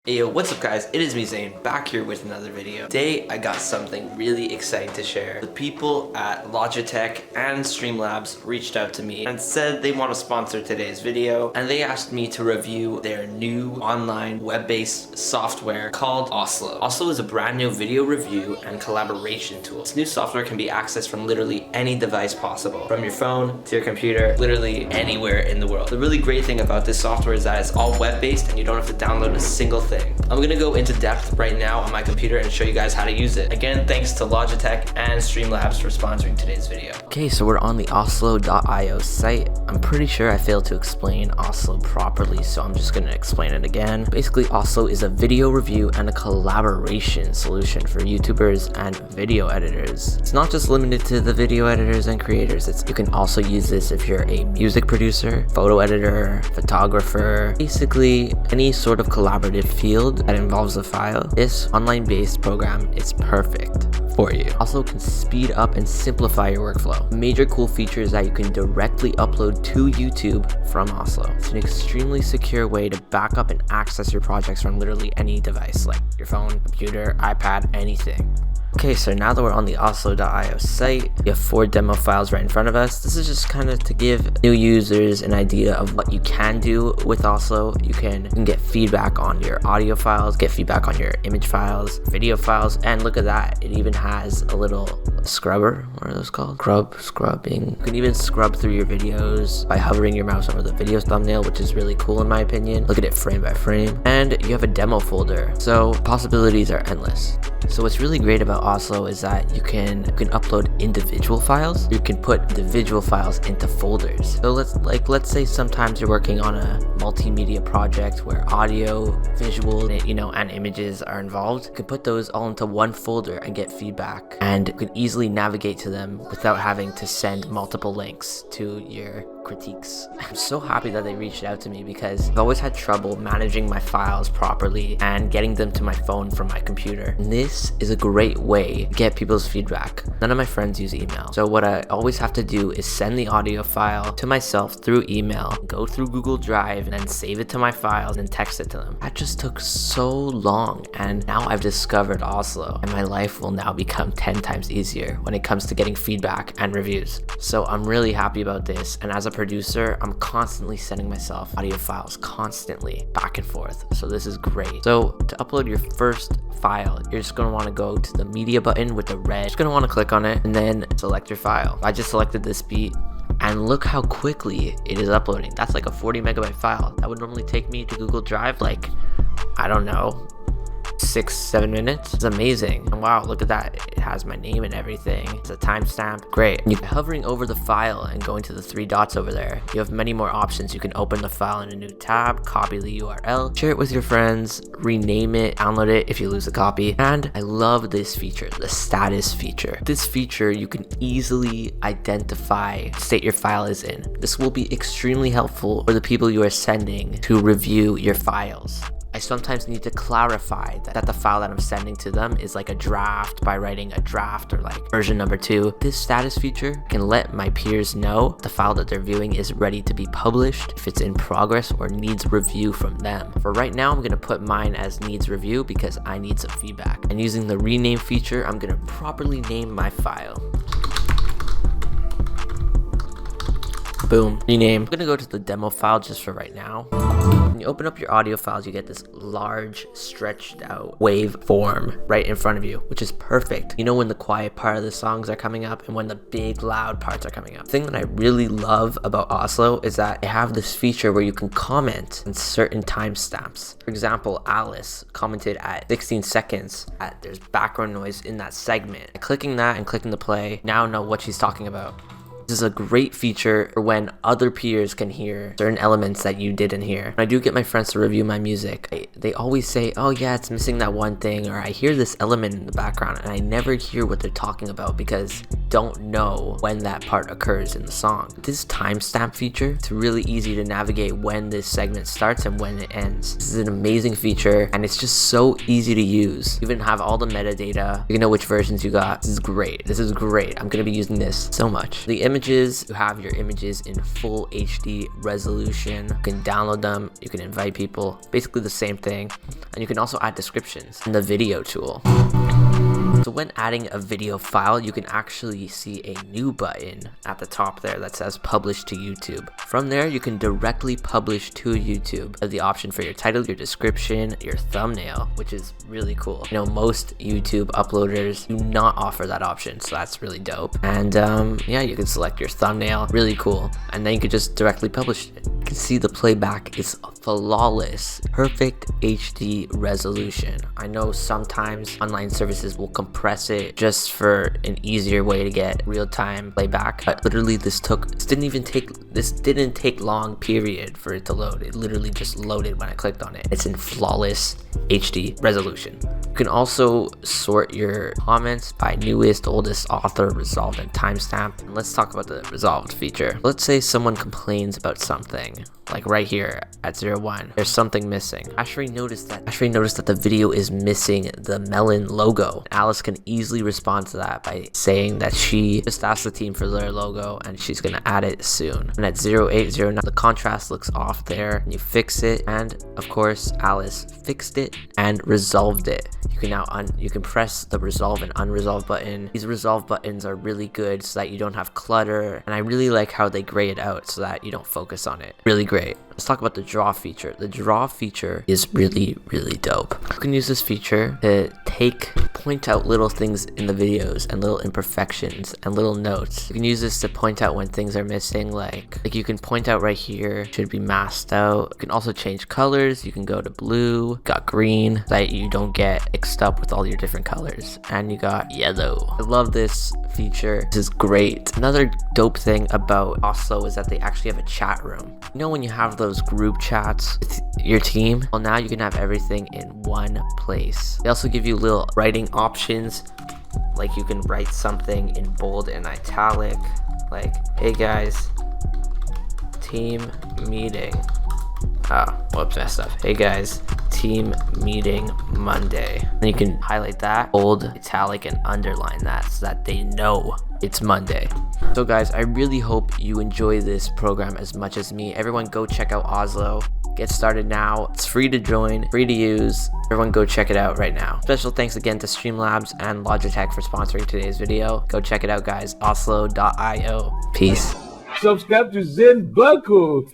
Hey yo, what's up guys? It is me Zane, back here with another video. Today I got something really exciting to share. The people at Logitech and Streamlabs reached out to me and said they want to sponsor today's video, and they asked me to review their new online web-based software called Oslo. Oslo is a brand new video review and collaboration tool. This new software can be accessed from literally any device possible, from your phone to your computer, literally anywhere in the world. The really great thing about this software is that it's all web-based and you don't have to download a single thing. I'm gonna go into depth right now on my computer and show you guys how to use it. Again, thanks to Logitech and Streamlabs for sponsoring today's video. Okay, so we're on the Oslo.io site. I'm pretty sure I failed to explain Oslo properly, so I'm just gonna explain it again. Basically, Oslo is a video review and a collaboration solution for YouTubers and video editors. It's not just limited to the video editors and creators. You can also use this if you're a music producer, photo editor, photographer, basically any sort of collaborative field that involves a file. This online-based program is perfect for you. Also can speed up and simplify your workflow. Major cool feature is that you can directly upload to YouTube from Oslo. It's an extremely secure way to back up and access your projects from literally any device, like your phone, computer, iPad, anything. Okay, so now that we're on the Oslo.io site, we have 4 demo files right in front of us. This is just kind of to give new users an idea of what you can do with Oslo. You can get feedback on your audio files, get feedback on your image files, video files, and look at that. It even has a little scrubber. What are those called? Scrubbing. You can even scrub through your videos by hovering your mouse over the video thumbnail, which is really cool in my opinion. Look at it frame by frame. And you have a demo folder, so possibilities are endless. So what's really great about Oslo is that you can upload individual files. You can put individual files into folders. So let's say sometimes you're working on a multimedia project where audio, visual, and images are involved. You can put those all into one folder and get feedback, and you can easily navigate to them without having to send multiple links to your critiques. I'm so happy that they reached out to me because I've always had trouble managing my files properly and getting them to my phone from my computer. And this is a great way to get people's feedback. None of my friends use email, so what I always have to do is send the audio file to myself through email, go through Google Drive, and then save it to my files and text it to them. That just took so long, and now I've discovered Oslo, and my life will now become 10 times easier when it comes to getting feedback and reviews. So I'm really happy about this, and as a producer, I'm constantly sending myself audio files constantly back and forth, so this is great. So to upload your first file, you're just going to want to go to the media button with the red. You're just going to want to click on it and then select your file. I just selected this beat, and look how quickly it is uploading. That's like a 40 megabyte file. That would normally take me to Google Drive like, I don't know, 6-7 minutes. It's amazing. And wow, look at that. It has my name and everything. It's a timestamp. Great. And hovering over the file and going to the 3 dots over there, you have many more options. You can open the file in a new tab, copy the URL, share it with your friends, rename it, download it if you lose a copy. And I love this feature, the status feature. This feature, you can easily identify the state your file is in. This will be extremely helpful for the people you are sending to review your files. I sometimes need to clarify that the file that I'm sending to them is like a draft by writing a draft or like version number 2. This status feature can let my peers know the file that they're viewing is ready to be published, if it's in progress or needs review from them. For right now, I'm going to put mine as needs review because I need some feedback. And using the rename feature, I'm going to properly name my file. Boom, rename. I'm gonna go to the demo file just for right now. When you open up your audio files, you get this large stretched out wave form right in front of you, which is perfect. You know when the quiet part of the songs are coming up and when the big loud parts are coming up. The thing that I really love about Oslo is that they have this feature where you can comment on certain timestamps. For example, Alice commented at 16 seconds that there's background noise in that segment. And clicking that and clicking the play, now know what she's talking about. This is a great feature for when other peers can hear certain elements that you didn't hear. When I do get my friends to review my music, they always say, oh yeah, it's missing that one thing, or I hear this element in the background and I never hear what they're talking about because don't know when that part occurs in the song. This timestamp feature, it's really easy to navigate when this segment starts and when it ends. This is an amazing feature, and it's just so easy to use. You even have all the metadata. You can know which versions you got. This is great. This is great. I'm gonna be using this so much. The images, you have your images in full HD resolution. You can download them. You can invite people. Basically the same thing. And you can also add descriptions in the video tool. So when adding a video file, you can actually see a new button at the top there that says publish to YouTube. From there, you can directly publish to YouTube. You have the option for your title, your description, your thumbnail, which is really cool. You know, most YouTube uploaders do not offer that option, so that's really dope. And yeah, you can select your thumbnail, really cool. And then you could just directly publish it. You can see the playback is flawless, perfect HD resolution. I know sometimes online services will compress it just for an easier way to get real-time playback, but literally this didn't take long period for it to load. It literally just loaded when I clicked on it. It's in flawless HD resolution. You can also sort your comments by newest, oldest, author, resolved, and timestamp. And let's talk about the resolved feature. Let's say someone complains about something, like right here at 01. There's something missing. Ashray noticed that the video is missing the melon logo. Alice can easily respond to that by saying that she just asked the team for their logo and she's gonna add it soon. And at 0809, the contrast looks off there, and you fix it, and of course Alice fixed it and resolved it. You can now you can press the resolve and unresolve button. These resolve buttons are really good so that you don't have clutter, and I really like how they gray it out so that you don't focus on it. Really great. Let's talk about the draw feature. The draw feature is really dope. You can use this feature to point out little things in the videos and little imperfections and little notes. You can use this to point out when things are missing, like you can point out right here should be masked out. You can also change colors. You can go to blue, got green, so that you don't get mixed up with all your different colors, and you got yellow. I love this feature. This is great. Another dope thing about Oslo is that they actually have a chat room. You know when you have those group chats with your team? Well, now you can have everything in one place. They also give you little writing options, like you can write something in bold and italic, like, hey guys, team meeting. Whoops, messed up. Hey guys, team meeting Monday. And you can highlight that, bold, italic, and underline that so that they know it's Monday. So guys, I really hope you enjoy this program as much as me. Everyone go check out Oslo. Get started now. It's free to join, free to use. Everyone go check it out right now. Special thanks again to Streamlabs and Logitech for sponsoring today's video. Go check it out, guys. Oslo.io. Peace. Subscribe to Zane Burko.